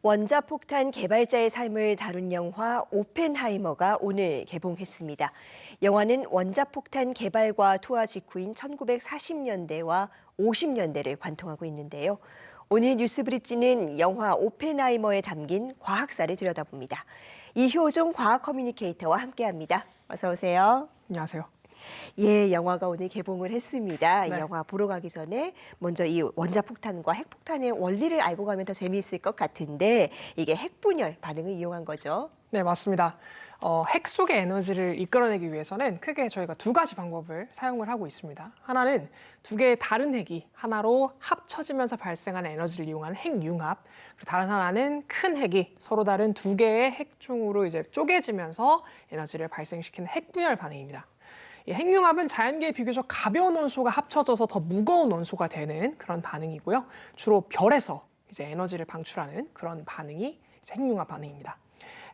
원자폭탄 개발자의 삶을 다룬 영화 오펜하이머가 오늘 개봉했습니다. 영화는 원자폭탄 개발과 투하 직후인 1940년대와 50년대를 관통하고 있는데요. 오늘 뉴스브릿지는 영화 오펜하이머에 담긴 과학사를 들여다봅니다. 이효종 과학 커뮤니케이터와 함께합니다. 어서 오세요. 안녕하세요. 예, 영화가 오늘 개봉을 했습니다. 네. 이 영화 보러 가기 전에 먼저 이 원자폭탄과 핵폭탄의 원리를 알고 가면 더 재미있을 것 같은데 이게 핵분열 반응을 이용한 거죠. 네, 맞습니다. 핵 속의 에너지를 이끌어내기 위해서는 크게 저희가 두 가지 방법을 사용을 하고 있습니다. 하나는 두 개의 다른 핵이 하나로 합쳐지면서 발생하는 에너지를 이용하는 핵융합, 그리고 다른 하나는 큰 핵이 서로 다른 두 개의 핵종으로 이제 쪼개지면서 에너지를 발생시키는 핵분열 반응입니다. 이 핵융합은 자연계에 비교적 가벼운 원소가 합쳐져서 더 무거운 원소가 되는 그런 반응이고요. 주로 별에서 이제 에너지를 방출하는 그런 반응이 이제 핵융합 반응입니다.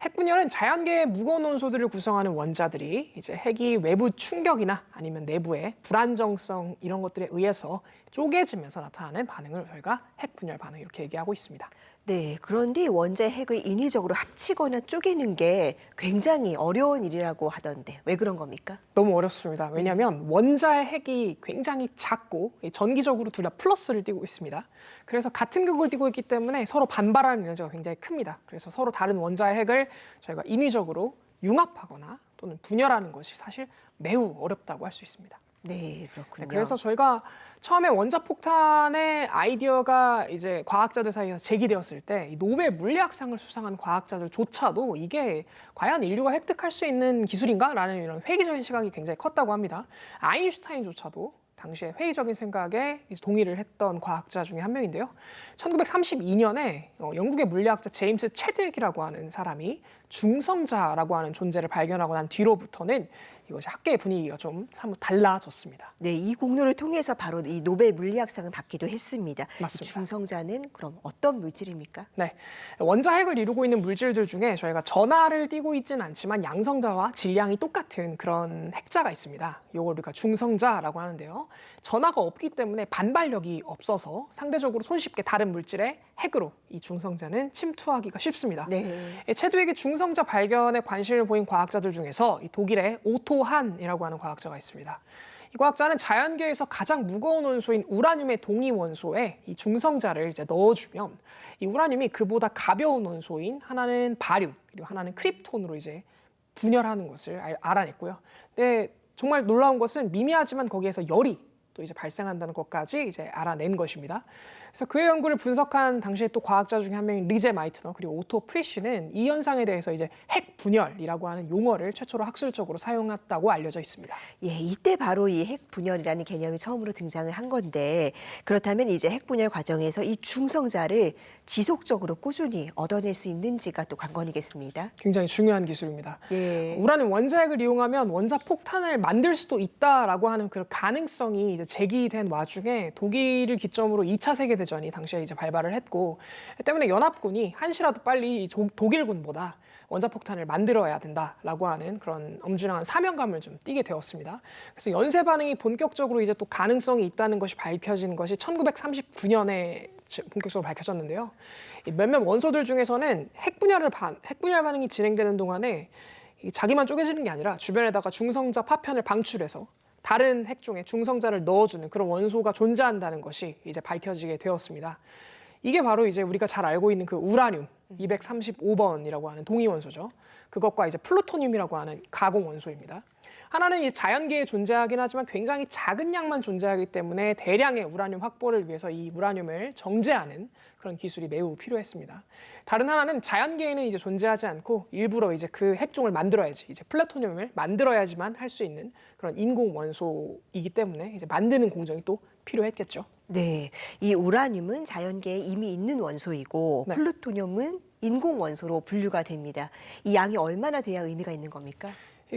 핵분열은 자연계의 무거운 원소들을 구성하는 원자들이 이제 핵이 외부 충격이나 아니면 내부의 불안정성 이런 것들에 의해서 쪼개지면서 나타나는 반응을 저희가 핵분열 반응 이렇게 얘기하고 있습니다. 네, 그런데 원자의 핵을 인위적으로 합치거나 쪼개는 게 굉장히 어려운 일이라고 하던데 왜 그런 겁니까? 너무 어렵습니다. 왜냐하면 원자의 핵이 굉장히 작고 전기적으로 둘 다 플러스를 띠고 있습니다. 그래서 같은 극을 띠고 있기 때문에 서로 반발하는 에너지가 굉장히 큽니다. 그래서 서로 다른 원자의 핵을 저희가 인위적으로 융합하거나 또는 분열하는 것이 사실 매우 어렵다고 할 수 있습니다. 네, 그렇군요. 그래서 저희가 처음에 원자폭탄의 아이디어가 이제 과학자들 사이에서 제기되었을 때 이 노벨 물리학상을 수상한 과학자들조차도 이게 과연 인류가 획득할 수 있는 기술인가라는 이런 회의적인 시각이 굉장히 컸다고 합니다. 아인슈타인조차도 당시에 회의적인 생각에 동의를 했던 과학자 중에 한 명인데요. 1932년에 영국의 물리학자 제임스 체드윅이라고 하는 사람이 중성자라고 하는 존재를 발견하고 난 뒤로부터는 이것이 학계의 분위기가 좀 사뭇 달라졌습니다. 네, 이 공로를 통해서 바로 이 노벨 물리학상을 받기도 했습니다. 맞습니다. 중성자는 그럼 어떤 물질입니까? 네, 원자핵을 이루고 있는 물질들 중에 저희가 전하를 띠고 있지는 않지만 양성자와 질량이 똑같은 그런 핵자가 있습니다. 이걸 우리가 중성자라고 하는데요. 전하가 없기 때문에 반발력이 없어서 상대적으로 손쉽게 다른 물질의 핵으로 이 중성자는 침투하기가 쉽습니다. 네. 체드윅의 중성자 발견에 관심을 보인 과학자들 중에서 이 독일의 오토 한이라고 하는 과학자가 있습니다. 이 과학자는 자연계에서 가장 무거운 원소인 우라늄의 동위 원소에 이 중성자를 이제 넣어주면 이 우라늄이 그보다 가벼운 원소인 하나는 바륨 그리고 하나는 크립톤으로 이제 분열하는 것을 알아냈고요. 근데 정말 놀라운 것은 미미하지만 거기에서 열이 또 이제 발생한다는 것까지 이제 알아낸 것입니다. 그래서 그의 연구를 분석한 당시에 또 과학자 중에 한 명인 리제 마이트너 그리고 오토 프리쉬는 이 현상에 대해서 이제 핵 분열이라고 하는 용어를 최초로 학술적으로 사용했다고 알려져 있습니다. 예, 이때 바로 이 핵 분열이라는 개념이 처음으로 등장을 한 건데 그렇다면 이제 핵 분열 과정에서 이 중성자를 지속적으로 꾸준히 얻어낼 수 있는지가 또 관건이겠습니다. 굉장히 중요한 기술입니다. 예. 우라늄 원자핵을 이용하면 원자 폭탄을 만들 수도 있다라고 하는 그 가능성이 이제 제기된 와중에 독일을 기점으로 2차 세계대전이 당시에 이제 발발을 했고 때문에 연합군이 한시라도 빨리 독일군보다 원자폭탄을 만들어야 된다라고 하는 그런 엄중한 사명감을 좀 띠게 되었습니다. 그래서 연쇄 반응이 본격적으로 이제 또 가능성이 있다는 것이 밝혀진 것이 1939년에 본격적으로 밝혀졌는데요. 몇몇 원소들 중에서는 핵분열 반응이 진행되는 동안에 자기만 쪼개지는 게 아니라 주변에다가 중성자 파편을 방출해서 다른 핵종에 중성자를 넣어주는 그런 원소가 존재한다는 것이 이제 밝혀지게 되었습니다. 이게 바로 이제 우리가 잘 알고 있는 그 우라늄 235번이라고 하는 동위 원소죠. 그것과 이제 플루토늄이라고 하는 가공 원소입니다. 하나는 이 자연계에 존재하긴 하지만 굉장히 작은 양만 존재하기 때문에 대량의 우라늄 확보를 위해서 이 우라늄을 정제하는 그런 기술이 매우 필요했습니다. 다른 하나는 자연계에는 이제 존재하지 않고 일부러 이제 그 핵종을 만들어야지, 이제 플루토늄을 만들어야지만 할 수 있는 그런 인공 원소이기 때문에 이제 만드는 공정이 또 필요했겠죠. 네, 이 우라늄은 자연계에 이미 있는 원소이고 네. 플루토늄은 인공 원소로 분류가 됩니다. 이 양이 얼마나 돼야 의미가 있는 겁니까?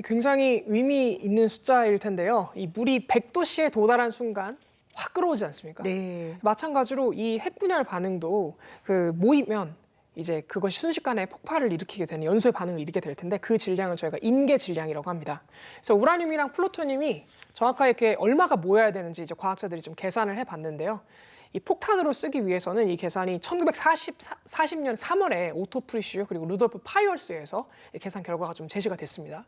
굉장히 의미 있는 숫자일 텐데요. 이 물이 100도씨에 도달한 순간 확 끓어오지 않습니까? 네. 마찬가지로 이 핵분열 반응도 그 모이면 이제 그것이 순식간에 폭발을 일으키게 되는 연소의 반응을 일으키게 될 텐데 그 질량을 저희가 인계 질량이라고 합니다. 그래서 우라늄이랑 플루토늄이 정확하게 이렇게 얼마가 모여야 되는지 이제 과학자들이 좀 계산을 해봤는데요. 이 폭탄으로 쓰기 위해서는 이 계산이 1940년 3월에 오토 프리슈 그리고 루돌프 파이얼스에서 계산 결과가 좀 제시가 됐습니다.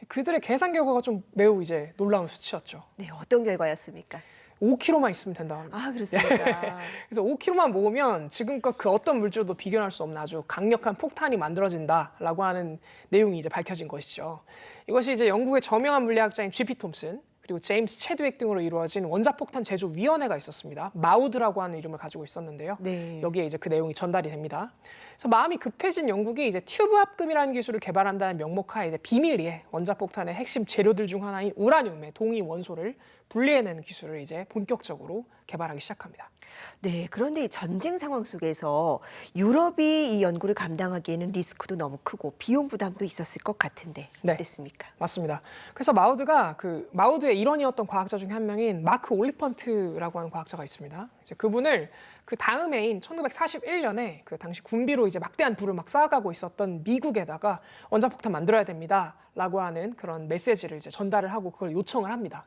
그들의 계산 결과가 좀 매우 이제 놀라운 수치였죠. 네, 어떤 결과였습니까? 5kg만 있으면 된다 합니다. 아, 그렇습니까? 그래서 5kg만 모으면 지금껏 그 어떤 물질도 비교할 수 없는 아주 강력한 폭탄이 만들어진다라고 하는 내용이 이제 밝혀진 것이죠. 이것이 이제 영국의 저명한 물리학자인 G.P. 톰슨 그리고 제임스 체드윅 등으로 이루어진 원자폭탄 제조위원회가 있었습니다. 마우드라고 하는 이름을 가지고 있었는데요. 네. 여기에 이제 그 내용이 전달이 됩니다. 그래서 마음이 급해진 영국이 이제 튜브 합금이라는 기술을 개발한다는 명목하에 이제 비밀리에 원자폭탄의 핵심 재료들 중 하나인 우라늄의 동위 원소를 분리해내는 기술을 이제 본격적으로 개발하기 시작합니다. 네, 그런데 이 전쟁 상황 속에서 유럽이 이 연구를 감당하기에는 리스크도 너무 크고 비용 부담도 있었을 것 같은데 네. 어땠습니까? 맞습니다. 그래서 마우드의 일원이었던 과학자 중에 한 명인 마크 올리펀트라고 하는 과학자가 있습니다. 이제 그분을 그 다음 해인 1941년에 그 당시 군비로 이제 막대한 부를 막 쌓아가고 있었던 미국에다가 원자폭탄 만들어야 됩니다라고 하는 그런 메시지를 이제 전달을 하고 그걸 요청을 합니다.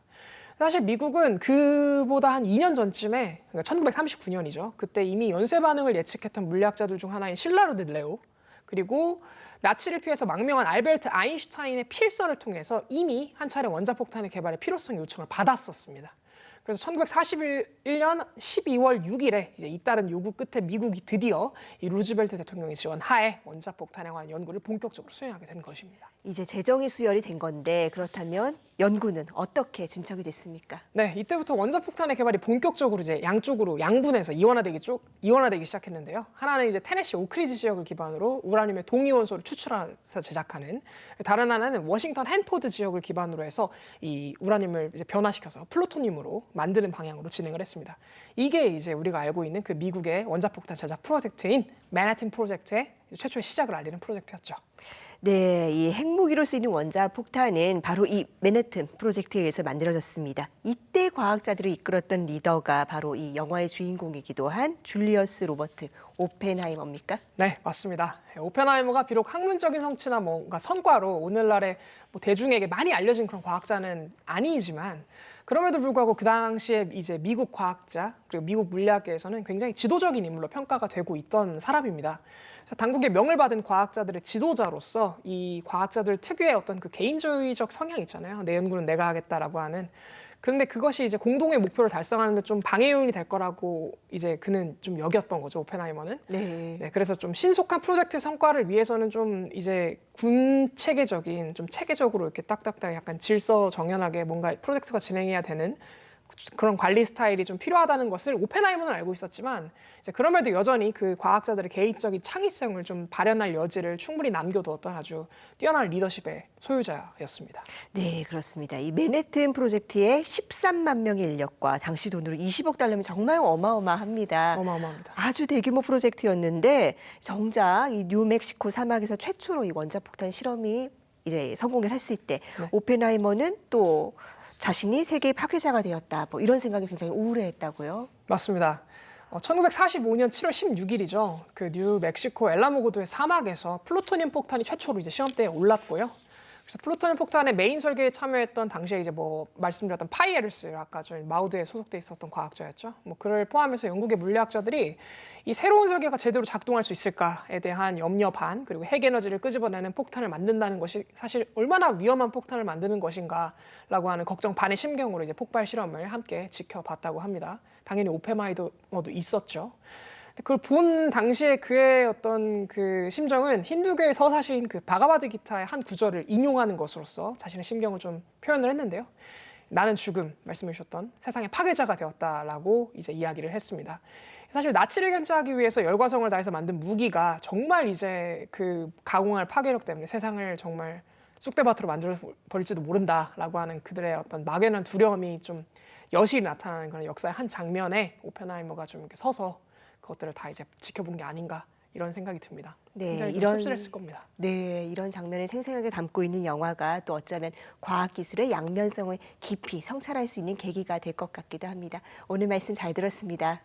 사실 미국은 그보다 한 2년 전쯤에, 그러니까 1939년이죠. 그때 이미 연쇄 반응을 예측했던 물리학자들 중 하나인 실라르드 레오, 그리고 나치를 피해서 망명한 알베르트 아인슈타인의 필서를 통해서 이미 한 차례 원자폭탄의 개발의 필요성 요청을 받았었습니다. 그래서 1941년 12월 6일에 이제 잇따른 요구 끝에 미국이 드디어 이 루즈벨트 대통령의 지원 하에 원자폭탄에 관한 연구를 본격적으로 수행하게 된 것입니다. 이제 재정이 수혈이 된 건데 그렇다면 연구는 어떻게 진척이 됐습니까? 네, 이때부터 원자폭탄의 개발이 본격적으로 이제 양쪽으로 양분해서 이원화되기 시작했는데요. 하나는 이제 테네시 오크리지 지역을 기반으로 우라늄의 동위 원소를 추출해서 제작하는, 다른 하나는 워싱턴 헨포드 지역을 기반으로 해서 이 우라늄을 이제 변화시켜서 플루토늄으로 만드는 방향으로 진행을 했습니다. 이게 이제 우리가 알고 있는 그 미국의 원자폭탄 제작 프로젝트인 맨하튼 프로젝트의 최초의 시작을 알리는 프로젝트였죠. 네, 이 핵무기로 쓰이는 원자폭탄은 바로 이 맨해튼 프로젝트에 의해서 만들어졌습니다. 이때 과학자들을 이끌었던 리더가 바로 이 영화의 주인공이기도 한 줄리어스 로버트 오펜하이머입니까? 네, 맞습니다. 오펜하이머가 비록 학문적인 성취나 뭔가 성과로 오늘날의 대중에게 많이 알려진 그런 과학자는 아니지만 그럼에도 불구하고 그 당시에 이제 미국 과학자 그리고 미국 물리학계에서는 굉장히 지도적인 인물로 평가가 되고 있던 사람입니다. 그래서 당국의 명을 받은 과학자들의 지도자로서 이 과학자들 특유의 어떤 그 개인주의적 성향 있잖아요. 내 연구는 내가 하겠다라고 하는. 그런데 그것이 이제 공동의 목표를 달성하는데 좀 방해 요인이 될 거라고 이제 그는 좀 여겼던 거죠, 오펜하이머는. 네. 그래서 좀 신속한 프로젝트 성과를 위해서는 좀 이제 군 체계적인, 좀 체계적으로 이렇게 딱딱딱 약간 질서 정연하게 뭔가 프로젝트가 진행해야 되는 그런 관리 스타일이 좀 필요하다는 것을 오펜하이머는 알고 있었지만 이제 그럼에도 여전히 그 과학자들의 개인적인 창의성을 좀 발현할 여지를 충분히 남겨두었던 아주 뛰어난 리더십의 소유자였습니다. 네, 그렇습니다. 이 맨해튼 프로젝트의 13만 명의 인력과 당시 돈으로 20억 달러면 정말 어마어마합니다. 어마어마합니다. 아주 대규모 프로젝트였는데 정작 이 뉴멕시코 사막에서 최초로 이 원자폭탄 실험이 이제 성공을 했을 때 네. 오펜하이머는 또 자신이 세계의 파괴자가 되었다. 뭐 이런 생각이 굉장히 우울해했다고요. 맞습니다. 1945년 7월 16일이죠. 그 뉴멕시코 엘라모고도의 사막에서 플루토늄 폭탄이 최초로 이제 시험대에 올랐고요. 그래서 플루토늄 폭탄의 메인 설계에 참여했던 당시에 이제 말씀드렸던 파이에르스, 아까 저희 마우드에 소속돼 있었던 과학자였죠. 그를 포함해서 영국의 물리학자들이 이 새로운 설계가 제대로 작동할 수 있을까에 대한 염려 반, 그리고 핵 에너지를 끄집어내는 폭탄을 만든다는 것이 사실 얼마나 위험한 폭탄을 만드는 것인가라고 하는 걱정 반의 심경으로 이제 폭발 실험을 함께 지켜봤다고 합니다. 당연히 오펜하이머도 있었죠. 그걸 본 당시에 그의 어떤 그 심정은 힌두교의 서사시인 그 바가바드 기타의 한 구절을 인용하는 것으로서 자신의 심경을 좀 표현을 했는데요. 나는 죽음, 말씀해 주셨던 세상의 파괴자가 되었다라고 이제 이야기를 했습니다. 사실 나치를 견제하기 위해서 열과성을 다해서 만든 무기가 정말 이제 그 가공할 파괴력 때문에 세상을 정말 쑥대밭으로 만들어 버릴지도 모른다라고 하는 그들의 어떤 막연한 두려움이 좀 여실히 나타나는 그런 역사의 한 장면에 오펜하이머가 좀 이렇게 서서 그것들을 다 이제 지켜본 게 아닌가 이런 생각이 듭니다. 네, 굉장히 좀 씁쓸했을 겁니다. 네, 이런 장면을 생생하게 담고 있는 영화가 또 어쩌면 과학기술의 양면성을 깊이 성찰할 수 있는 계기가 될 것 같기도 합니다. 오늘 말씀 잘 들었습니다.